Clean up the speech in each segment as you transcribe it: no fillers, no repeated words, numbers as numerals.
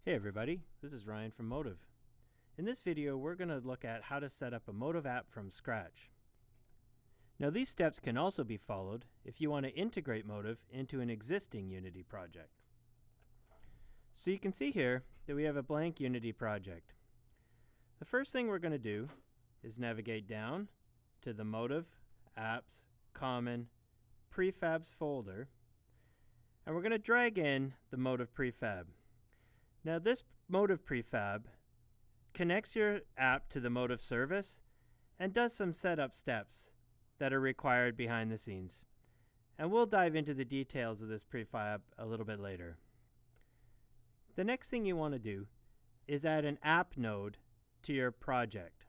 Hey everybody, this is Ryan from Motive. In this video, we're going to look at how to set up a Motive app from scratch. Now these steps can also be followed if you want to integrate Motive into an existing Unity project. So you can see here that we have a blank Unity project. The first thing we're going to do is navigate down to the Motive, Apps, Common, Prefabs folder, and we're going to drag in the Motive prefab. Now this Motive prefab connects your app to the Motive service and does some setup steps that are required behind the scenes. And we'll dive into the details of this prefab a little bit later. The next thing you want to do is add an app node to your project.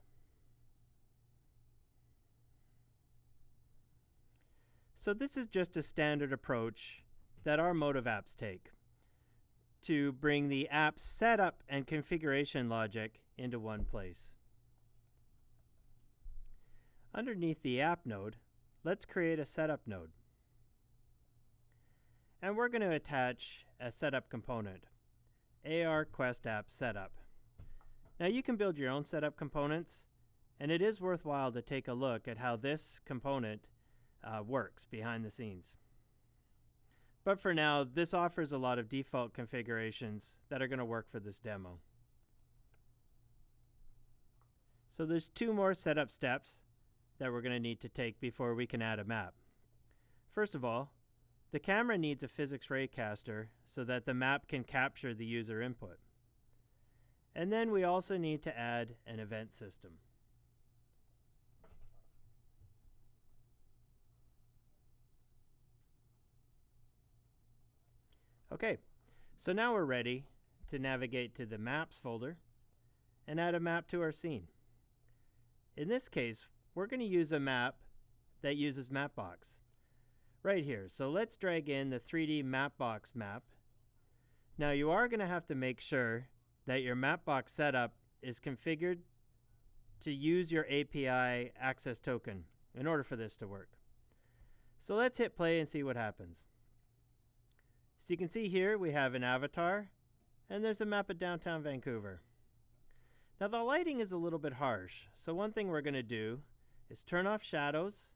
So this is just a standard approach that our Motive apps take to bring the app setup and configuration logic into one place. Underneath the app node, let's create a setup node. And we're going to attach a setup component, AR Quest App Setup. Now you can build your own setup components, and it is worthwhile to take a look at how this component works behind the scenes. But for now, this offers a lot of default configurations that are going to work for this demo. So there's two more setup steps that we're going to need to take before we can add a map. First of all, the camera needs a physics raycaster so that the map can capture the user input. And then we also need to add an event system. Okay, so now we're ready to navigate to the Maps folder and add a map to our scene. In this case, we're going to use a map that uses Mapbox right here. So let's drag in the 3D Mapbox map. Now you are going to have to make sure that your Mapbox setup is configured to use your API access token in order for this to work. So let's hit play and see what happens. So you can see here we have an avatar, and there's a map of downtown Vancouver. Now the lighting is a little bit harsh, so one thing we're going to do is turn off shadows,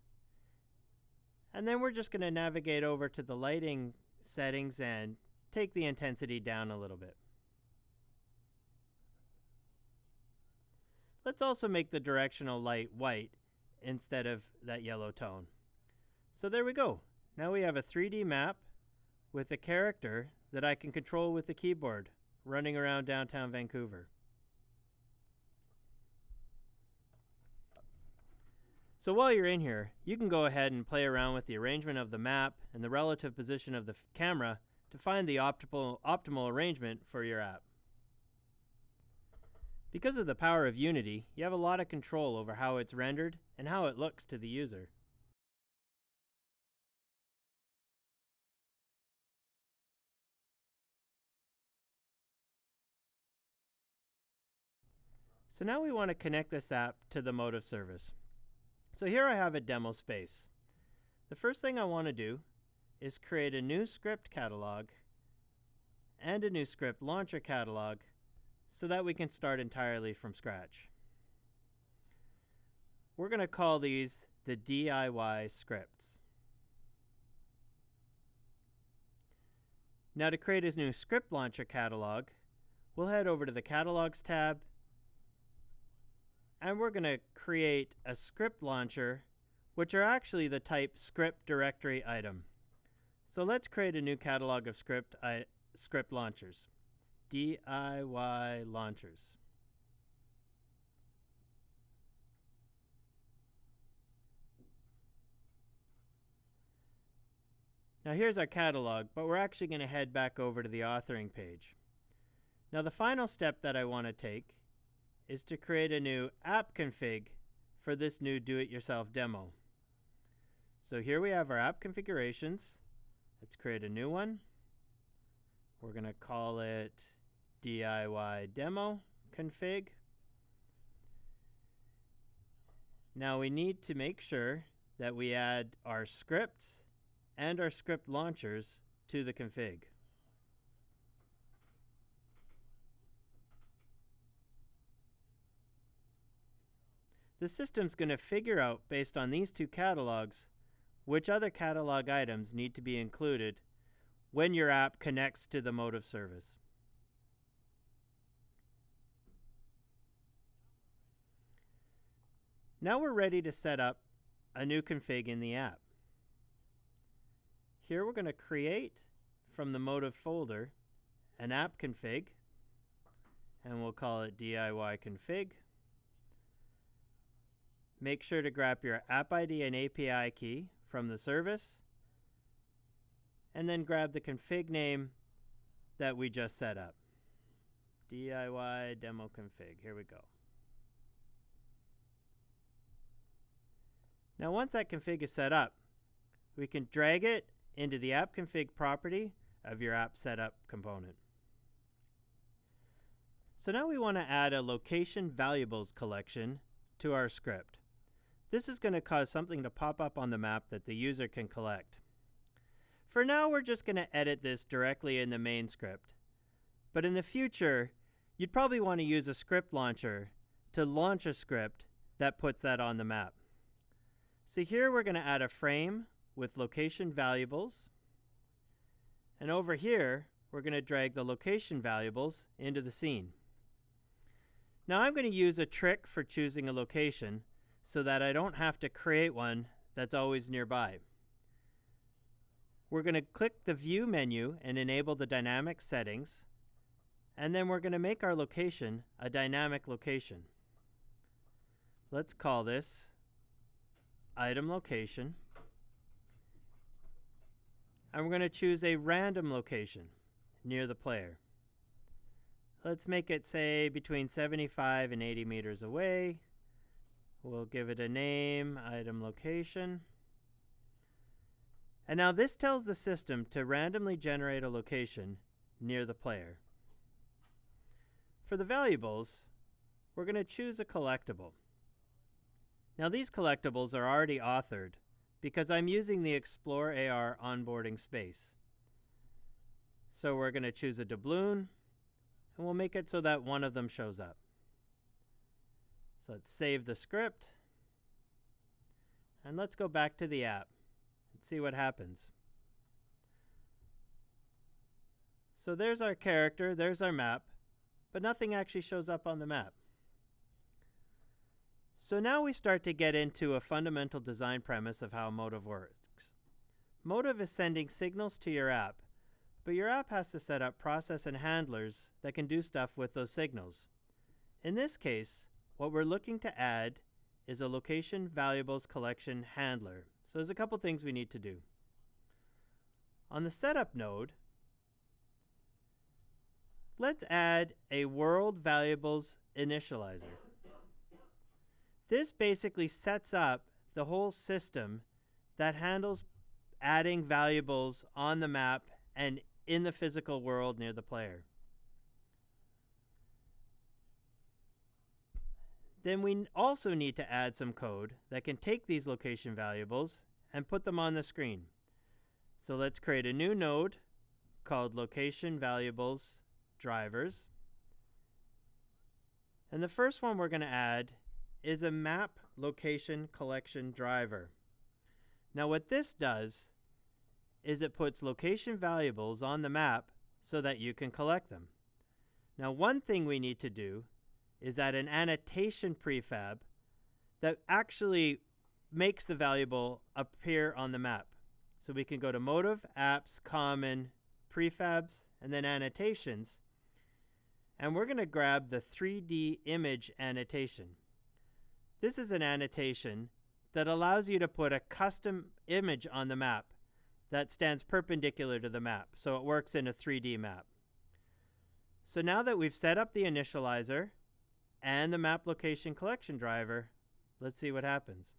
and then we're just going to navigate over to the lighting settings and take the intensity down a little bit. Let's also make the directional light white instead of that yellow tone. So there we go. Now we have a 3D map with a character that I can control with the keyboard running around downtown Vancouver. So while you're in here, you can go ahead and play around with the arrangement of the map and the relative position of the camera to find the optimal arrangement for your app. Because of the power of Unity, you have a lot of control over how it's rendered and how it looks to the user. So now we want to connect this app to the Motive service. So here I have a demo space. The first thing I want to do is create a new script catalog and a new script launcher catalog so that we can start entirely from scratch. We're going to call these the DIY scripts. Now to create a new script launcher catalog, we'll head over to the Catalogs tab, and we're going to create a script launcher, which are actually the type script directory item. So let's create a new catalog of script launchers, DIY launchers. Now here's our catalog, but we're actually going to head back over to the authoring page. Now the final step that I want to take is to create a new app config for this new do-it-yourself demo. So here we have our app configurations. Let's create a new one. We're going to call it DIY demo config. Now we need to make sure that we add our scripts and our script launchers to the config. the system's going to figure out, based on these two catalogs, which other catalog items need to be included when your app connects to the Motive service. Now we're ready to set up a new config in the app. Here we're going to create from the Motive folder an app config, and we'll call it DIY config. Make sure to grab your app ID and API key from the service, and then grab the config name that we just set up. DIY demo config. Here we go. Now once that config is set up, we can drag it into the app config property of your app setup component. So now we want to add a location variables collection to our script. This is going to cause something to pop up on the map that the user can collect. For now, we're just going to edit this directly in the main script. But in the future, you'd probably want to use a script launcher to launch a script that puts that on the map. So here we're going to add a frame with location variables. And over here, we're going to drag the location variables into the scene. Now I'm going to use a trick for choosing a location so that I don't have to create one that's always nearby. We're going to click the View menu and enable the dynamic settings, and then we're going to make our location a dynamic location. Let's call this item location, and we're going to choose a random location near the player. Let's make it, say, between 75 and 80 meters away. We'll give it a name, item location. And now this tells the system to randomly generate a location near the player. For the valuables, we're going to choose a collectible. Now these collectibles are already authored because I'm using the Explore AR onboarding space. So we're going to choose a doubloon, and we'll make it so that one of them shows up. So let's save the script, and let's go back to the app and see what happens. So there's our character, there's our map, but nothing actually shows up on the map. So now we start to get into a fundamental design premise of how Motive works. Motive is sending signals to your app, but your app has to set up process and handlers that can do stuff with those signals. In this case, what we're looking to add is a location variables collection handler. So there's a couple things we need to do. On the setup node, let's add a world variables initializer. This basically sets up the whole system that handles adding variables on the map and in the physical world near the player. Then we also need to add some code that can take these location variables and put them on the screen. So let's create a new node called location variables drivers. And the first one we're going to add is a map location collection driver. Now what this does is it puts location variables on the map so that you can collect them. Now one thing we need to do is add an annotation prefab that actually makes the variable appear on the map. So we can go to Motive, Apps, Common, Prefabs, and then Annotations. And we're going to grab the 3D image annotation. This is an annotation that allows you to put a custom image on the map that stands perpendicular to the map, so it works in a 3D map. So now that we've set up the initializer and the map location collection driver, let's see what happens.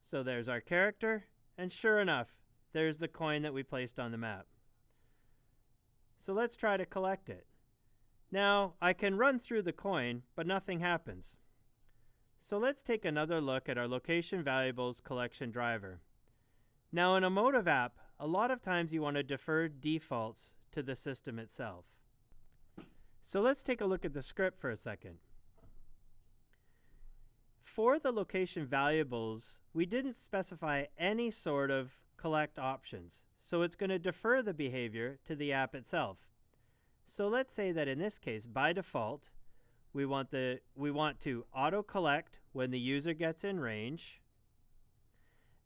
So there's our character, and sure enough, there's the coin that we placed on the map. So let's try to collect it. Now, I can run through the coin, but nothing happens. So let's take another look at our location variables collection driver. Now in a Motive app, a lot of times you want to defer defaults to the system itself. So let's take a look at the script for a second. For the location variables, we didn't specify any sort of collect options, so it's going to defer the behavior to the app itself. So let's say that in this case, by default, we want to auto collect when the user gets in range,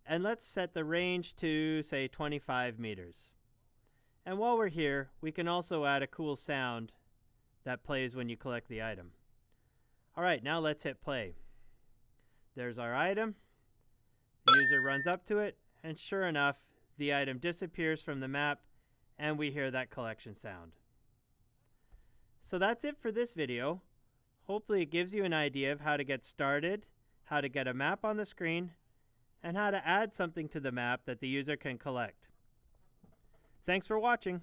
and let's set the range to, say, 25 meters. And while we're here, we can also add a cool sound that plays when you collect the item. All right, now let's hit play. There's our item. The user runs up to it, and sure enough, the item disappears from the map, and we hear that collection sound. So that's it for this video. Hopefully it gives you an idea of how to get started, how to get a map on the screen, and how to add something to the map that the user can collect. Thanks for watching.